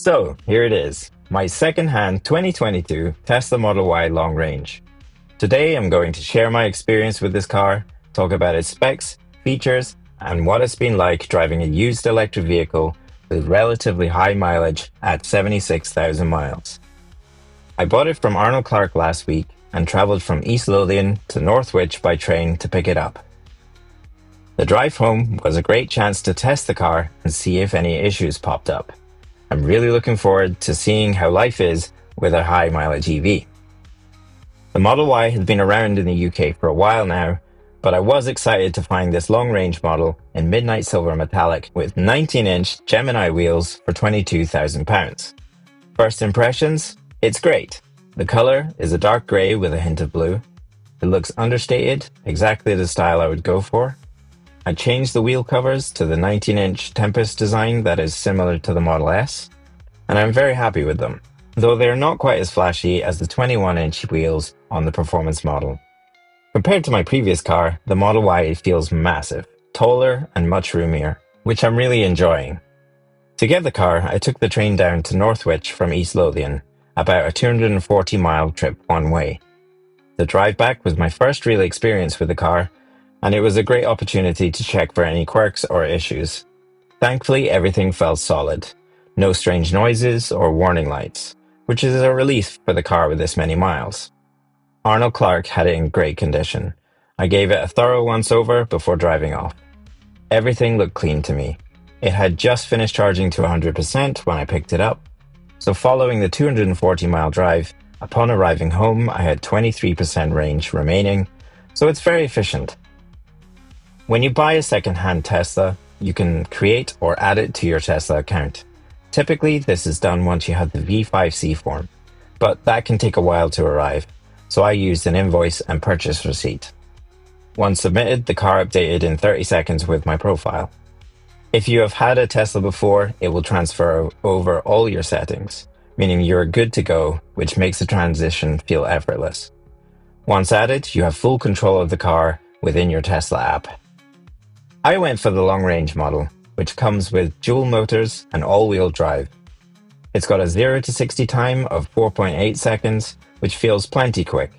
So, here it is, my second-hand 2022 Tesla Model Y long range. Today I'm going to share my experience with this car, talk about its specs, features, and what it's been like driving a used electric vehicle with relatively high mileage at 76,000 miles. I bought it from Arnold Clark last week and travelled from East Lothian to Northwich by train to pick it up. The drive home was a great chance to test the car and see if any issues popped up. I'm really looking forward to seeing how life is with a high mileage EV. The Model Y has been around in the UK for a while now, but I was excited to find this long range model in Midnight Silver Metallic with 19-inch Gemini wheels for £22,000. First impressions? It's great. The colour is a dark grey with a hint of blue. It looks understated, exactly the style I would go for. I changed the wheel covers to the 19-inch Tempest design that is similar to the Model S, and I'm very happy with them, though they're not quite as flashy as the 21-inch wheels on the performance model. Compared to my previous car, the Model Y feels massive, taller and much roomier, which I'm really enjoying. To get the car, I took the train down to Northwich from East Lothian, about a 240-mile trip one way. The drive back was my first real experience with the car, and it was a great opportunity to check for any quirks or issues. Thankfully, everything felt solid. No strange noises or warning lights, which is a relief for the car with this many miles. Arnold Clark had it in great condition. I gave it a thorough once-over before driving off. Everything looked clean to me. It had just finished charging to 100% when I picked it up, so following the 240-mile drive, upon arriving home I had 23% range remaining, so it's very efficient. When you buy a second-hand Tesla, you can create or add it to your Tesla account. Typically, this is done once you have the V5C form, but that can take a while to arrive, so I used an invoice and purchase receipt. Once submitted, the car updated in 30 seconds with my profile. If you have had a Tesla before, it will transfer over all your settings, meaning you're good to go, which makes the transition feel effortless. Once added, you have full control of the car within your Tesla app. I went for the long-range model, which comes with dual motors and all-wheel drive. It's got a 0 to 60 time of 4.8 seconds, which feels plenty quick.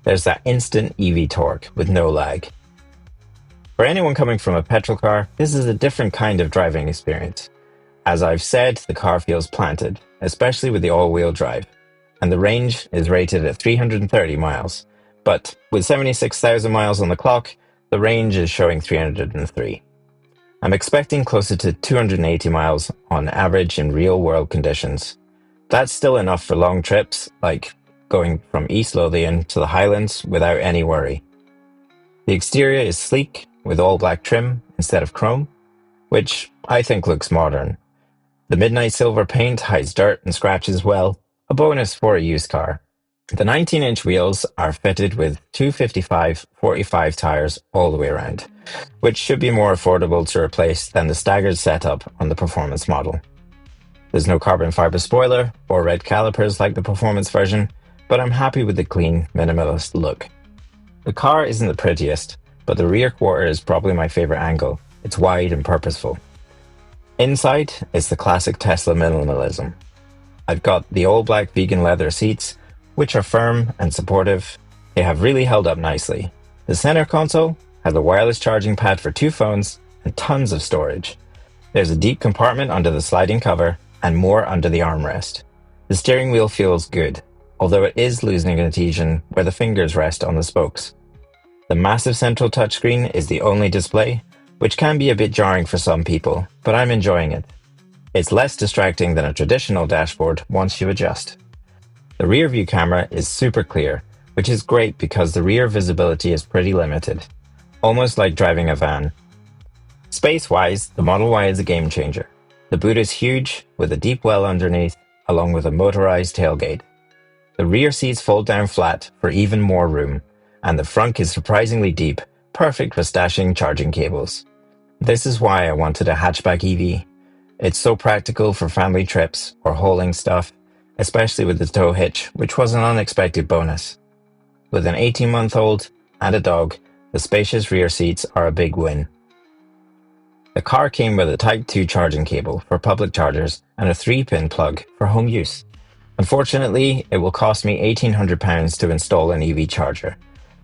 There's that instant EV torque with no lag. For anyone coming from a petrol car, this is a different kind of driving experience. As I've said, the car feels planted, especially with the all-wheel drive, and the range is rated at 330 miles, but with 76,000 miles on the clock, the range is showing 303. I'm expecting closer to 280 miles on average in real-world conditions. That's still enough for long trips, like going from East Lothian to the Highlands without any worry. The exterior is sleek, with all-black trim instead of chrome, which I think looks modern. The midnight silver paint hides dirt and scratches well, a bonus for a used car. The 19-inch wheels are fitted with 255/45 tires all the way around, which should be more affordable to replace than the staggered setup on the performance model. There's no carbon fiber spoiler or red calipers like the performance version, but I'm happy with the clean, minimalist look. The car isn't the prettiest, but the rear quarter is probably my favorite angle. It's wide and purposeful. Inside, it's the classic Tesla minimalism. I've got the all-black vegan leather seats, which are firm and supportive. They have really held up nicely. The center console has a wireless charging pad for 2 phones and tons of storage. There's a deep compartment under the sliding cover and more under the armrest. The steering wheel feels good, although it is losing adhesion where the fingers rest on the spokes. The massive central touchscreen is the only display, which can be a bit jarring for some people, but I'm enjoying it. It's less distracting than a traditional dashboard once you adjust. The rear view camera is super clear, which is great because the rear visibility is pretty limited, almost like driving a van. Space-wise, the Model Y is a game changer. The boot is huge, with a deep well underneath, along with a motorized tailgate. The rear seats fold down flat for even more room, and the front is surprisingly deep, perfect for stashing charging cables. This is why I wanted a hatchback EV. It's so practical for family trips or hauling stuff, especially with the tow hitch, which was an unexpected bonus. With an 18-month-old and a dog, the spacious rear seats are a big win. The car came with a Type 2 charging cable for public chargers and a 3-pin plug for home use. Unfortunately, it will cost me £1,800 to install an EV charger.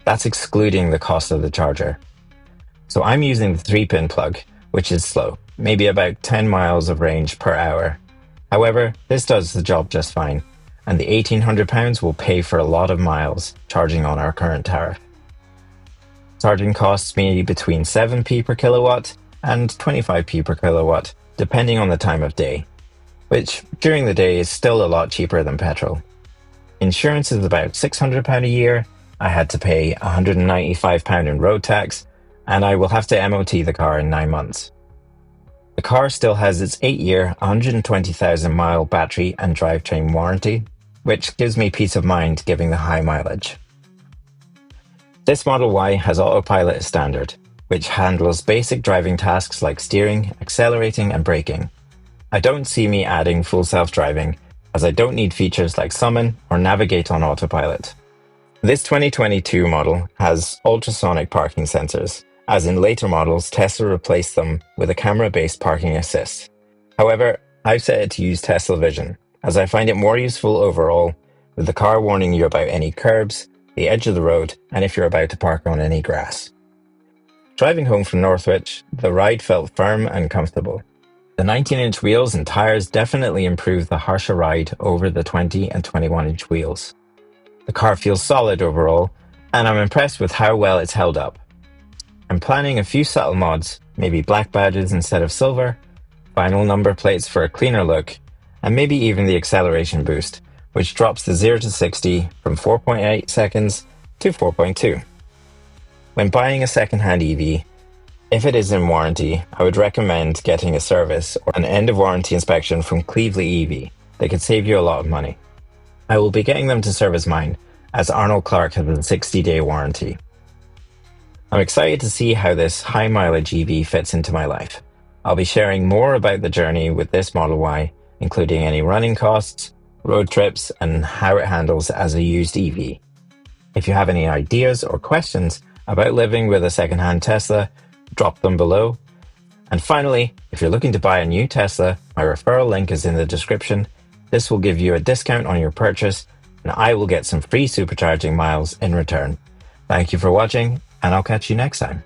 That's excluding the cost of the charger. So I'm using the 3-pin plug, which is slow, maybe about 10 miles of range per hour. However, this does the job just fine, and the £1,800 will pay for a lot of miles charging on our current tariff. Charging costs me between 7p per kilowatt and 25p per kilowatt, depending on the time of day, which during the day is still a lot cheaper than petrol. Insurance is about £600 a year. I had to pay £195 in road tax, and I will have to MOT the car in 9 months. The car still has its 8-year, 120,000 mile battery and drivetrain warranty, which gives me peace of mind given the high mileage. This Model Y has Autopilot as standard, which handles basic driving tasks like steering, accelerating, and braking. I don't see me adding full self-driving, as I don't need features like summon or navigate on Autopilot. This 2022 model has ultrasonic parking sensors, as in later models Tesla replaced them with a camera-based parking assist. However, I've set it to use Tesla Vision, as I find it more useful overall, with the car warning you about any curbs, the edge of the road, and if you're about to park on any grass. Driving home from Northwich, the ride felt firm and comfortable. The 19-inch wheels and tyres definitely improved the harsher ride over the 20 and 21-inch wheels. The car feels solid overall, and I'm impressed with how well it's held up. I'm planning a few subtle mods, maybe black badges instead of silver, vinyl number plates for a cleaner look, and maybe even the acceleration boost, which drops the 0 to 60 from 4.8 seconds to 4.2. When buying a second-hand EV, if it is in warranty, I would recommend getting a service or an end-of-warranty inspection from Cleveland EV. They could save you a lot of money. I will be getting them to service mine, as Arnold Clark has a 60-day warranty. I'm excited to see how this high-mileage EV fits into my life. I'll be sharing more about the journey with this Model Y, including any running costs, road trips, and how it handles as a used EV. If you have any ideas or questions about living with a second-hand Tesla, drop them below. And finally, if you're looking to buy a new Tesla, my referral link is in the description. This will give you a discount on your purchase, and I will get some free supercharging miles in return. Thank you for watching, and I'll catch you next time.